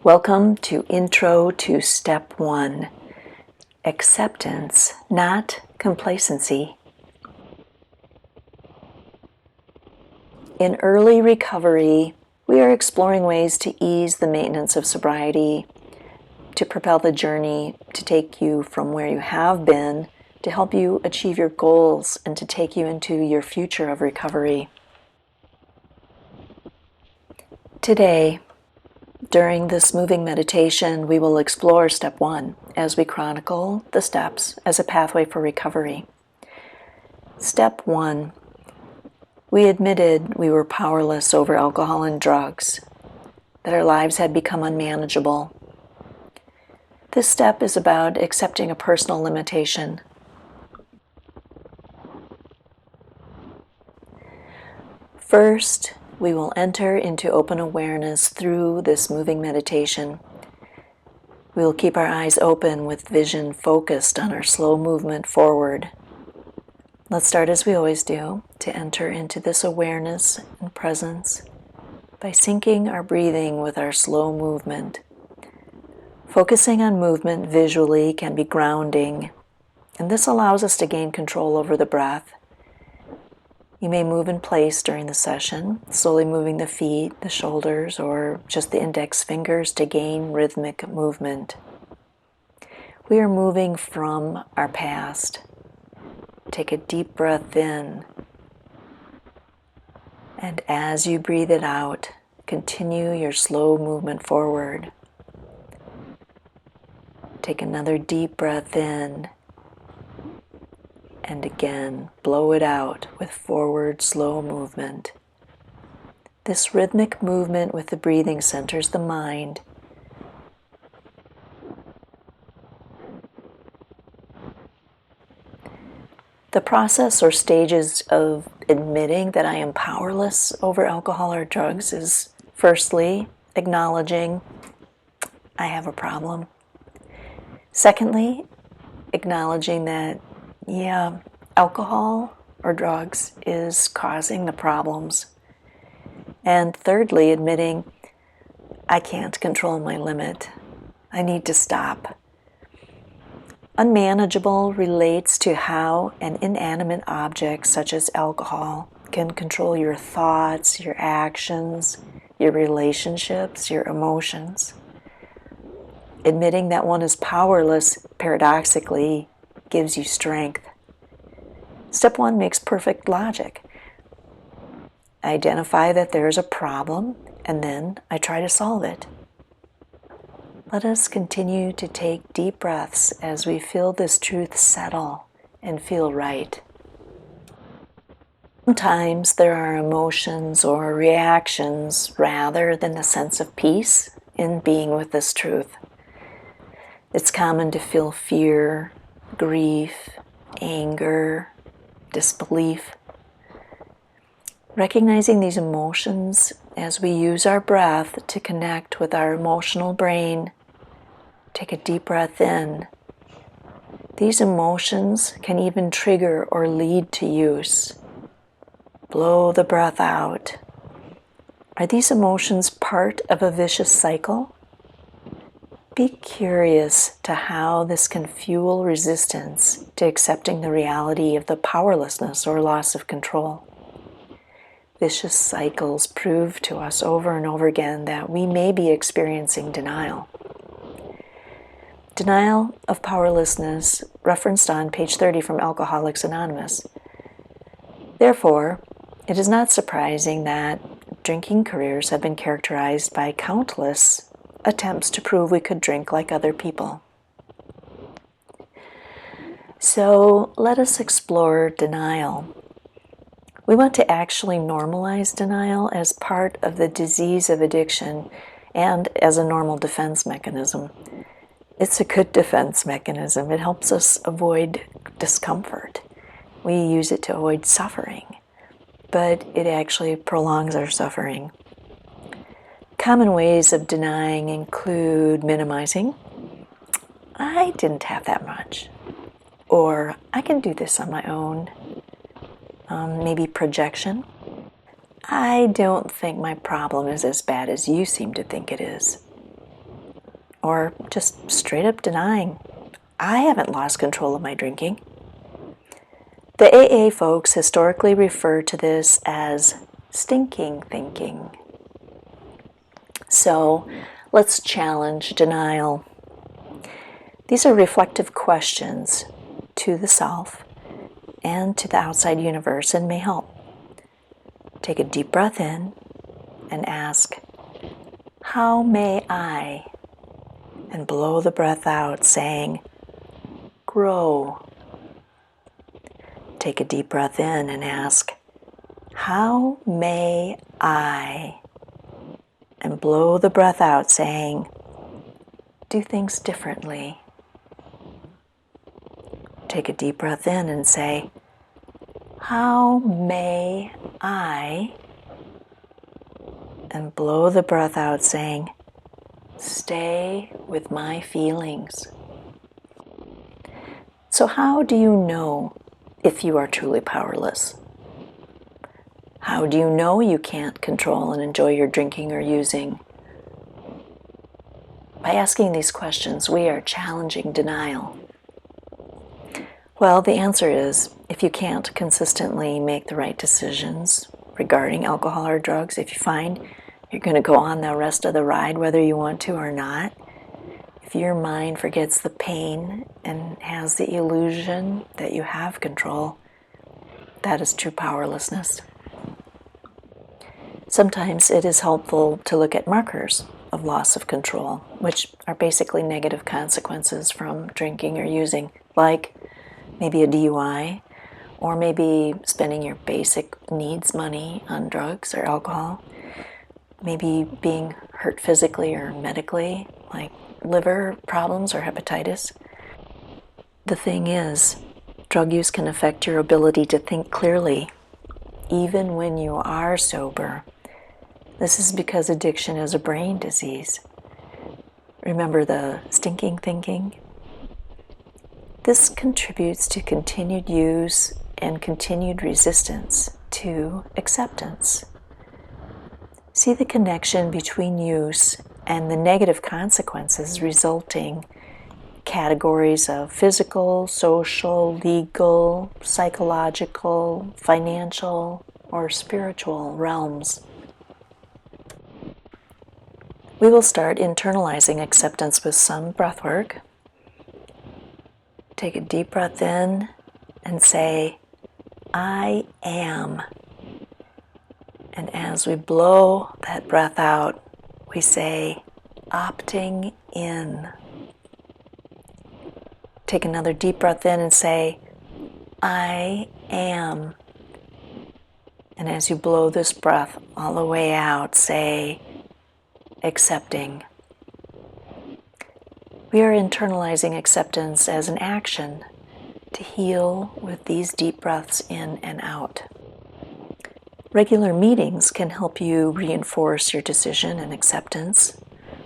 Welcome to Intro to Step 1, Acceptance, not Complacency. In early recovery, we are exploring ways to ease the maintenance of sobriety, to propel the journey, to take you from where you have been, to help you achieve your goals, and to take you into your future of recovery. Today, during this moving meditation, we will explore Step 1 as we chronicle the steps as a pathway for recovery. Step 1. We admitted we were powerless over alcohol and drugs, that our lives had become unmanageable. This step is about accepting a personal limitation. First, we will enter into open awareness through this moving meditation. We will keep our eyes open with vision focused on our slow movement forward. Let's start as we always do, to enter into this awareness and presence by syncing our breathing with our slow movement. Focusing on movement visually can be grounding, and this allows us to gain control over the breath. You may move in place during the session, slowly moving the feet, the shoulders, or just the index fingers to gain rhythmic movement. We are moving from our past. Take a deep breath in, and as you breathe it out, continue your slow movement forward. Take another deep breath in, and again, blow it out with forward slow movement. This rhythmic movement with the breathing centers the mind. The process or stages of admitting that I am powerless over alcohol or drugs is firstly, acknowledging I have a problem. Secondly, acknowledging that alcohol or drugs is causing the problems. And thirdly, admitting I can't control my limit. I need to stop. Unmanageable relates to how an inanimate object such as alcohol can control your thoughts, your actions, your relationships, your emotions. Admitting that one is powerless, paradoxically, gives you strength. Step 1 makes perfect logic. I identify that there is a problem, and then I try to solve it. Let us continue to take deep breaths as we feel this truth settle and feel right. Sometimes there are emotions or reactions rather than a sense of peace in being with this truth. It's common to feel fear, grief, anger, disbelief. Recognizing these emotions as we use our breath to connect with our emotional brain. Take a deep breath in. These emotions can even trigger or lead to use. Blow the breath out. Are these emotions part of a vicious cycle? Be curious to how this can fuel resistance to accepting the reality of the powerlessness or loss of control. Vicious cycles prove to us over and over again that we may be experiencing denial. Denial of powerlessness, referenced on page 30 from Alcoholics Anonymous. Therefore, it is not surprising that drinking careers have been characterized by countless attempts to prove we could drink like other people. So let us explore denial. We want to actually normalize denial as part of the disease of addiction and as a normal defense mechanism. It's a good defense mechanism. It helps us avoid discomfort. We use it to avoid suffering, but it actually prolongs our suffering. Common ways of denying include minimizing. I didn't have that much. Or I can do this on my own. Maybe projection. I don't think my problem is as bad as you seem to think it is. or just straight up denying, I haven't lost control of my drinking. The AA folks historically refer to this as stinking thinking. So let's challenge denial. These are reflective questions to the self and to the outside universe and may help. Take a deep breath in and ask, how may I? And blow the breath out, saying, grow. Take a deep breath in and ask, how may I? And blow the breath out, saying, do things differently. Take a deep breath in and say, how may I? And blow the breath out, saying, stay with my feelings. So how do you know if you are truly powerless? How do you know you can't control and enjoy your drinking or using? By asking these questions, we are challenging denial. Well, the answer is, if you can't consistently make the right decisions regarding alcohol or drugs, if you find you're going to go on the rest of the ride whether you want to or not, if your mind forgets the pain and has the illusion that you have control, that is true powerlessness. Sometimes it is helpful to look at markers of loss of control, which are basically negative consequences from drinking or using, like maybe a DUI, or maybe spending your basic needs money on drugs or alcohol, maybe being hurt physically or medically, like liver problems or hepatitis. The thing is, drug use can affect your ability to think clearly, even when you are sober. This is because addiction is a brain disease. Remember the stinking thinking? This contributes to continued use and continued resistance to acceptance. See the connection between use and the negative consequences resulting categories of physical, social, legal, psychological, financial, or spiritual realms. We will start internalizing acceptance with some breath work. Take a deep breath in and say, I am. And as we blow that breath out, we say, opting in. Take another deep breath in and say, I am. And as you blow this breath all the way out, say, accepting. We are internalizing acceptance as an action to heal with these deep breaths in and out. Regular meetings can help you reinforce your decision and acceptance.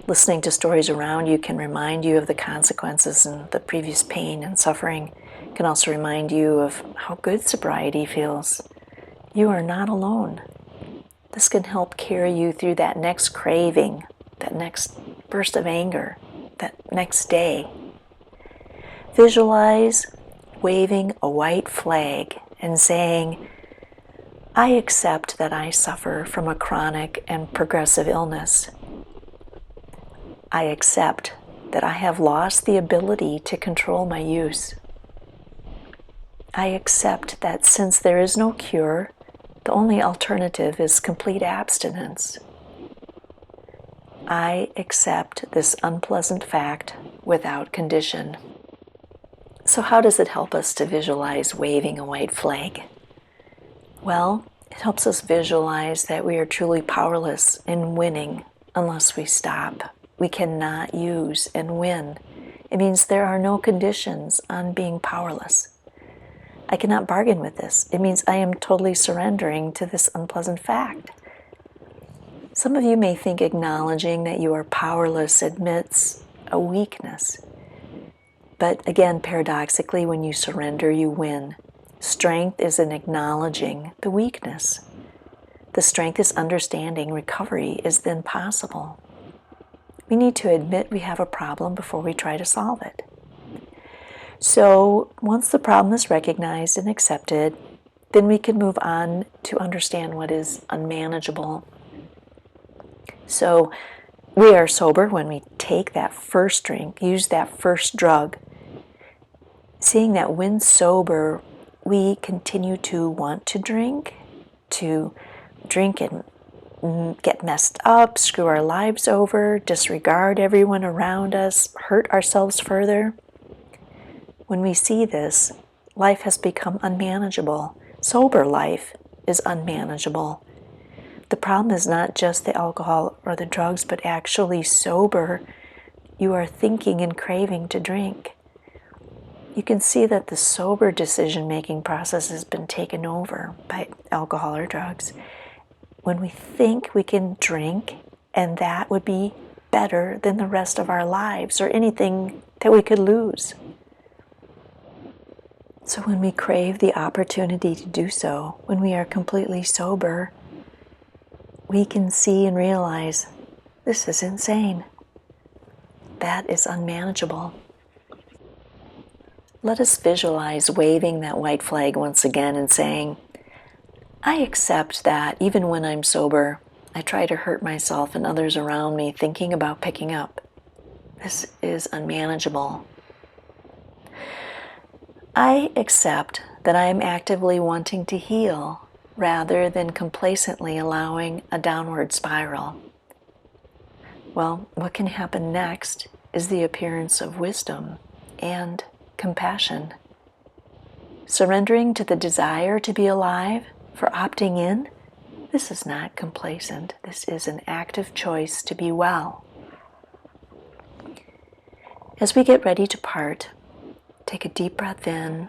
Listening to stories around you can remind you of the consequences and the previous pain and suffering. It can also remind you of how good sobriety feels. You are not alone. This can help carry you through that next craving, that next burst of anger, that next day. Visualize waving a white flag and saying, I accept that I suffer from a chronic and progressive illness. I accept that I have lost the ability to control my use. I accept that since there is no cure, the only alternative is complete abstinence. I accept this unpleasant fact without condition. So how does it help us to visualize waving a white flag? Well, it helps us visualize that we are truly powerless in winning unless we stop. We cannot use and win. It means there are no conditions on being powerless. I cannot bargain with this. It means I am totally surrendering to this unpleasant fact. Some of you may think acknowledging that you are powerless admits a weakness. But again, paradoxically, when you surrender, you win. Strength is in acknowledging the weakness. The strength is understanding recovery is then possible. We need to admit we have a problem before we try to solve it. So once the problem is recognized and accepted, then we can move on to understand what is unmanageable. So we are sober when we take that first drink, use that first drug, seeing that when sober, we continue to want to drink and get messed up, screw our lives over, disregard everyone around us, hurt ourselves further. When we see this, life has become unmanageable. Sober life is unmanageable. The problem is not just the alcohol or the drugs, but actually sober, you are thinking and craving to drink. You can see that the sober decision-making process has been taken over by alcohol or drugs. When we think we can drink, and that would be better than the rest of our lives or anything that we could lose. So when we crave the opportunity to do so, when we are completely sober, we can see and realize, this is insane. That is unmanageable. Let us visualize waving that white flag once again and saying, I accept that even when I'm sober, I try to hurt myself and others around me thinking about picking up. This is unmanageable. I accept that I am actively wanting to heal rather than complacently allowing a downward spiral. Well, what can happen next is the appearance of wisdom and compassion. Surrendering to the desire to be alive, for opting in, this is not complacent. This is an active choice to be well. As we get ready to part, take a deep breath in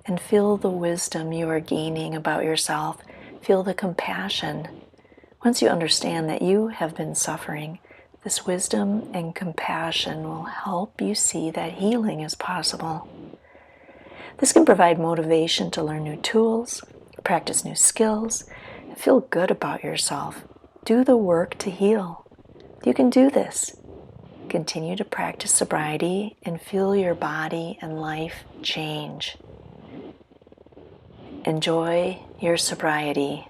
and feel the wisdom you are gaining about yourself. Feel the compassion. Once you understand that you have been suffering, this wisdom and compassion will help you see that healing is possible. This can provide motivation to learn new tools, practice new skills, and feel good about yourself. Do the work to heal. You can do this. Continue to practice sobriety and feel your body and life change. Enjoy your sobriety.